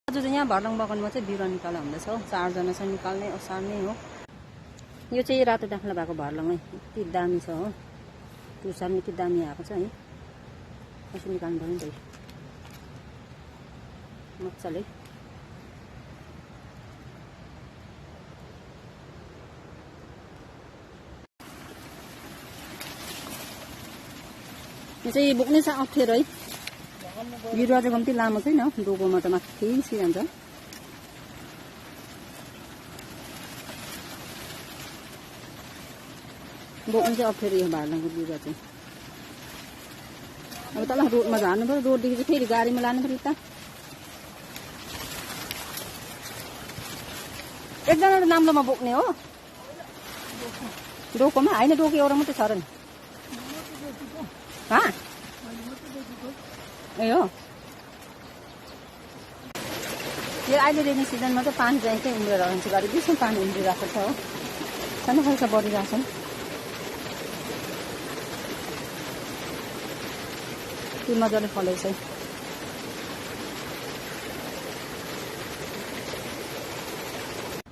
आज चाहिँ यहाँ भर्लङ बगानमा चाहिँ बिरुवा निकाल्दा हुँदैछ हो। 4 जना चाहिँ निकाल्ने ओसार्ने हो। यो चाहिँ रातो डाँख्ला भएको भर्लङ है, यति दामी छ हो। तुसार्ने यति दामी आएको छ है। यसो निकाल्नु पर्यो नि त मजाले। यो चाहिँ बोक्नै छ अप्ठ्यारो है। बिरुवा चाहिँ कम्ती लामो छैन, डोकोमा त माथि सिजान्छ। बोक्नु चाहिँ अप्ठ्यारो यो भर्लङको बिरुवा चाहिँ। अब तल रोडमा झार्नु पर्यो, रोडदेखि चाहिँ फेरि गाडीमा लानु पर्यो। त एकजना नाम्लोमा बोक्ने हो, डोकोमा होइन, डोको एउटा मात्रै छ र नि। ए हो, यो अहिले रेनी सिजनमा चाहिँ पानी चाहिँ चाहिँ उम्रेर रहन्छ। घरि बेसी पानी उम्रिरहेको छ हो, सानो खालको बढिरहेको छ। त्यो मजाले फलेको छ।